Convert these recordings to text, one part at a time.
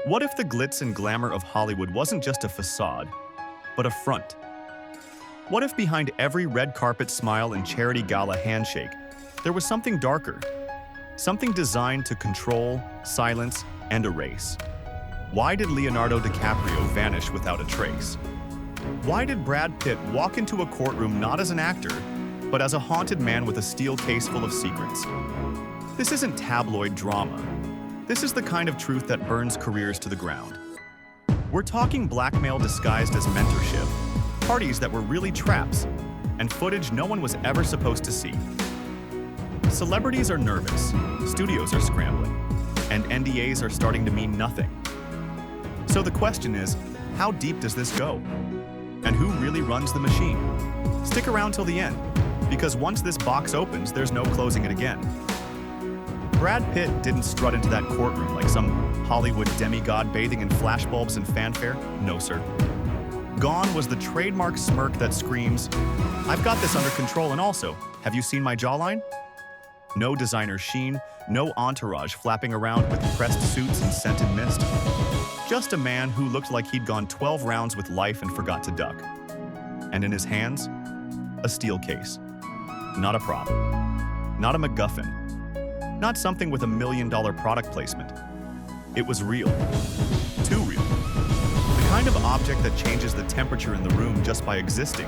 What if the glitz and glamour of Hollywood wasn't just a facade, but a front? What if behind every red carpet smile and charity gala handshake, there was something darker? Something designed to control, silence, and erase. Why did Leonardo DiCaprio vanish without a trace? Why did Brad Pitt walk into a courtroom not as an actor, but as a haunted man with a steel case full of secrets? This isn't tabloid drama. This is the kind of truth that burns careers to the ground. We're talking blackmail disguised as mentorship, parties that were really traps, and footage no one was ever supposed to see. Celebrities are nervous, studios are scrambling, and NDAs are starting to mean nothing. So the question is, how deep does this go? And who really runs the machine? Stick around till the end, because once this box opens, there's no closing it again. Brad Pitt didn't strut into that courtroom like some Hollywood demigod bathing in flashbulbs and fanfare. No, sir. Gone was the trademark smirk that screams, "I've got this under control, and also, have you seen my jawline?" No designer sheen, no entourage flapping around with pressed suits and scented mist. Just a man who looked like he'd gone 12 rounds with life and forgot to duck. And in his hands, a steel case. Not a prop. Not a MacGuffin. Not something with $1 million product placement. It was real. Too real. The kind of object that changes the temperature in the room just by existing.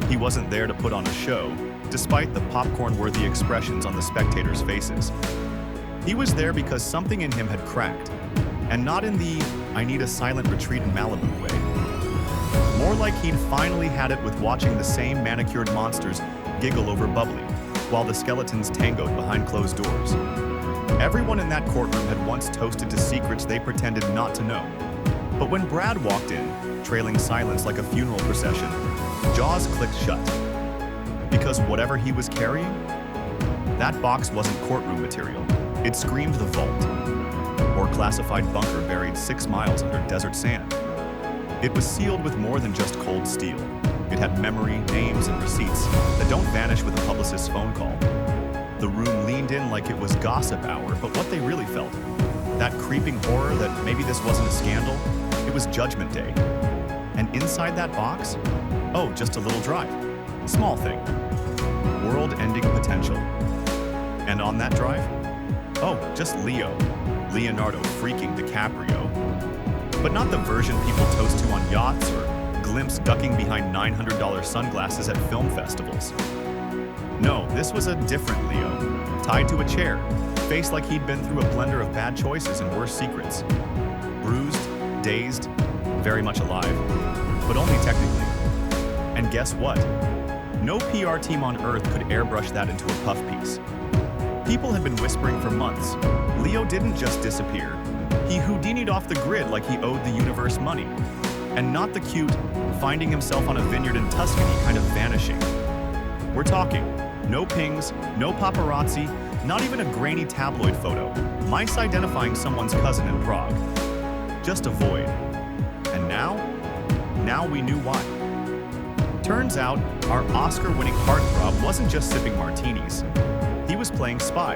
He wasn't there to put on a show, despite the popcorn-worthy expressions on the spectators' faces. He was there because something in him had cracked, and not in the "I need a silent retreat in Malibu" way. More like he'd finally had it with watching the same manicured monsters giggle over bubbly, while the skeletons tangoed behind closed doors. Everyone in that courtroom had once toasted to secrets they pretended not to know. But when Brad walked in, trailing silence like a funeral procession, jaws clicked shut. Because whatever he was carrying, that box wasn't courtroom material. It screamed the vault, or classified bunker buried 6 miles under desert sand. It was sealed with more than just cold steel. It had memory, names, and receipts that don't vanish with a publicist's phone call. The room leaned in like it was gossip hour, but what they really felt, that creeping horror that maybe this wasn't a scandal, it was Judgment Day. And inside that box, oh, just a little drive. Small thing. World-ending potential. And on that drive, oh, just Leonardo freaking DiCaprio. But not the version people toast to on yachts or glimpse ducking behind $900 sunglasses at film festivals. No, this was a different Leo, tied to a chair, faced like he'd been through a blender of bad choices and worse secrets. Bruised, dazed, very much alive, but only technically. And guess what? No PR team on Earth could airbrush that into a puff piece. People had been whispering for months. Leo didn't just disappear. He Houdini'd off the grid like he owed the universe money. And not the cute, finding himself on a vineyard in Tuscany kind of vanishing. We're talking no pings, no paparazzi, not even a grainy tabloid photo, mice identifying someone's cousin in Prague. Just a void. And now we knew why. Turns out, our Oscar-winning heartthrob wasn't just sipping martinis. He was playing spy,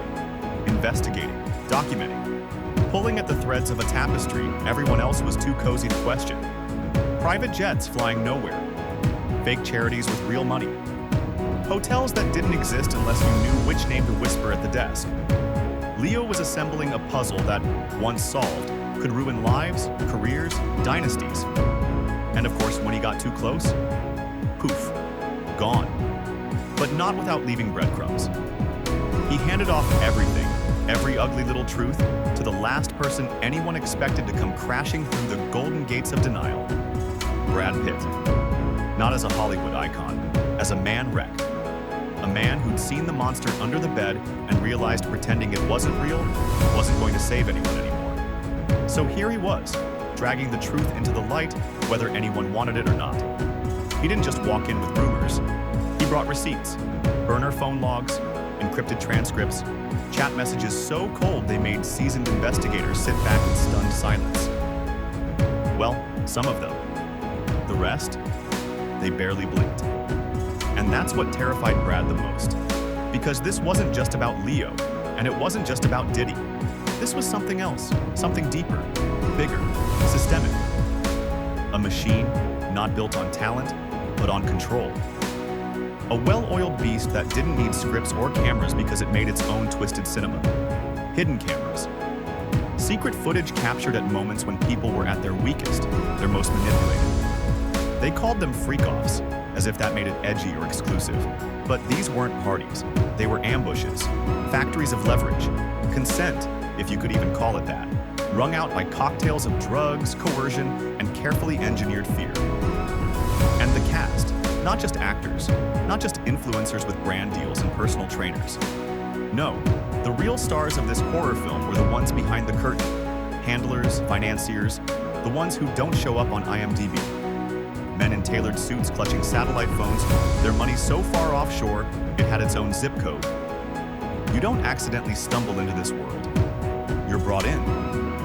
investigating, documenting, pulling at the threads of a tapestry everyone else was too cozy to question. Private jets flying nowhere, fake charities with real money, hotels that didn't exist unless you knew which name to whisper at the desk. Leo was assembling a puzzle that, once solved, could ruin lives, careers, dynasties. And of course, when he got too close, poof, gone. But not without leaving breadcrumbs. He handed off everything, every ugly little truth, to the last person anyone expected to come crashing through the golden gates of denial. Brad Pitt. Not as a Hollywood icon, as a man wrecked. A man who'd seen the monster under the bed and realized pretending it wasn't real wasn't going to save anyone anymore. So here he was, dragging the truth into the light, whether anyone wanted it or not. He didn't just walk in with rumors. He brought receipts, burner phone logs, encrypted transcripts, chat messages so cold they made seasoned investigators sit back in stunned silence. Well, some of them. The rest, they barely blinked. And that's what terrified Brad the most. Because this wasn't just about Leo, and it wasn't just about Diddy. this was something else, something deeper, bigger, systemic. A machine not built on talent, but on control. A well-oiled beast that didn't need scripts or cameras because it made its own twisted cinema. Hidden cameras. Secret footage captured at moments when people were at their weakest, their most manipulated. They called them freak-offs, as if that made it edgy or exclusive. But these weren't parties. They were ambushes, factories of leverage, consent, if you could even call it that, wrung out by cocktails of drugs, coercion, and carefully engineered fear. And the cast, not just actors, not just influencers with brand deals and personal trainers. No, the real stars of this horror film were the ones behind the curtain, handlers, financiers, the ones who don't show up on IMDb. Men in tailored suits clutching satellite phones, their money so far offshore, it had its own zip code. You don't accidentally stumble into this world. You're brought in,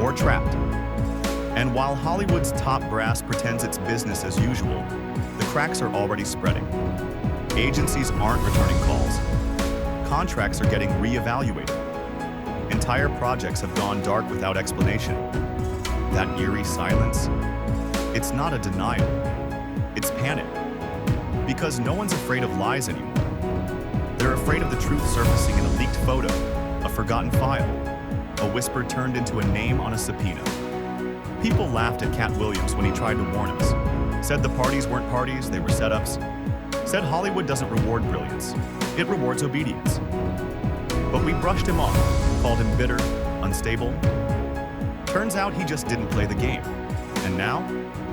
or trapped. And while Hollywood's top brass pretends it's business as usual, the cracks are already spreading. Agencies aren't returning calls. Contracts are getting reevaluated. Entire projects have gone dark without explanation. That eerie silence, it's not a denial. It's panic. Because no one's afraid of lies anymore. They're afraid of the truth surfacing in a leaked photo, a forgotten file, a whisper turned into a name on a subpoena. People laughed at Cat Williams when he tried to warn us. Said the parties weren't parties, they were setups. Said Hollywood doesn't reward brilliance, it rewards obedience. But we brushed him off, called him bitter, unstable. Turns out he just didn't play the game. And now,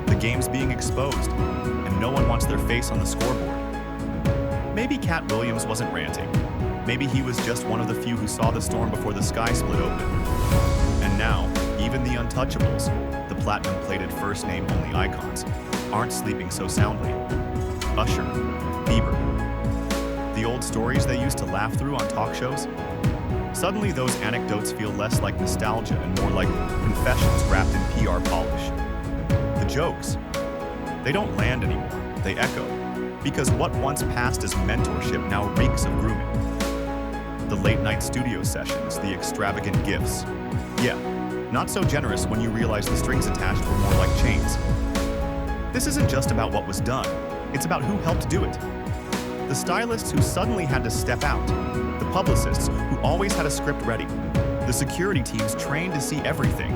the game's being exposed, and no one wants their face on the scoreboard. Maybe Cat Williams wasn't ranting. Maybe he was just one of the few who saw the storm before the sky split open. And now, even the untouchables, the platinum-plated first-name-only icons, aren't sleeping so soundly. Usher, Bieber. The old stories they used to laugh through on talk shows? Suddenly those anecdotes feel less like nostalgia and more like confessions wrapped in PR polish. The jokes, they don't land anymore, they echo. Because what once passed as mentorship now reeks of grooming. The late-night studio sessions, the extravagant gifts. Yeah, not so generous when you realize the strings attached were more like chains. This isn't just about what was done, it's about who helped do it. The stylists who suddenly had to step out, the publicists who always had a script ready, the security teams trained to see everything,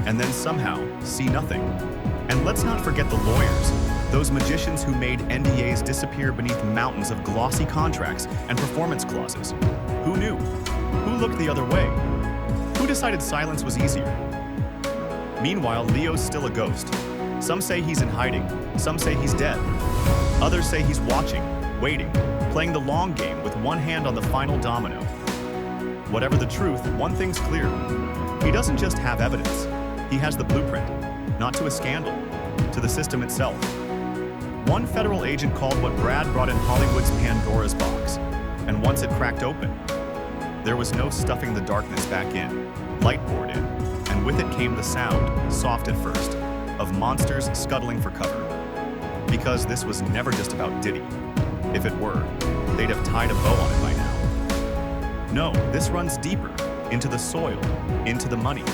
and then somehow see nothing. And let's not forget the lawyers, those magicians who made NDAs disappear beneath mountains of glossy contracts and performance clauses. Who knew? Who looked the other way? Who decided silence was easier? Meanwhile, Leo's still a ghost. Some say he's in hiding, some say he's dead. Others say he's watching, waiting, playing the long game with one hand on the final domino. Whatever the truth, one thing's clear. He doesn't just have evidence. He has the blueprint, not to a scandal, to the system itself. One federal agent called what Brad brought in Hollywood's Pandora's box, and once it cracked open, there was no stuffing the darkness back in. Light poured in, and with it came the sound, soft at first, of monsters scuttling for cover. Because this was never just about Diddy. If it were, they'd have tied a bow on it by now. No, this runs deeper, into the soil, into the money.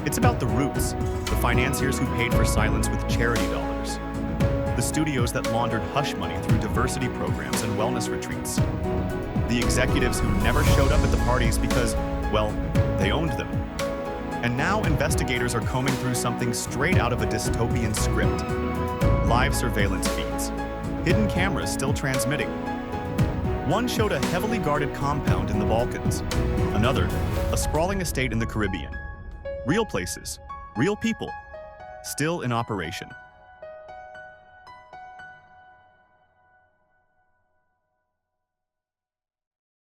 It's about the roots, the financiers who paid for silence with charity dollars, the studios that laundered hush money through diversity programs and wellness retreats, the executives who never showed up at the parties because, well, they owned them. And now investigators are combing through something straight out of a dystopian script. Live surveillance feeds, hidden cameras still transmitting. One showed a heavily guarded compound in the Balkans, another, a sprawling estate in the Caribbean. Real places, real people, still in operation.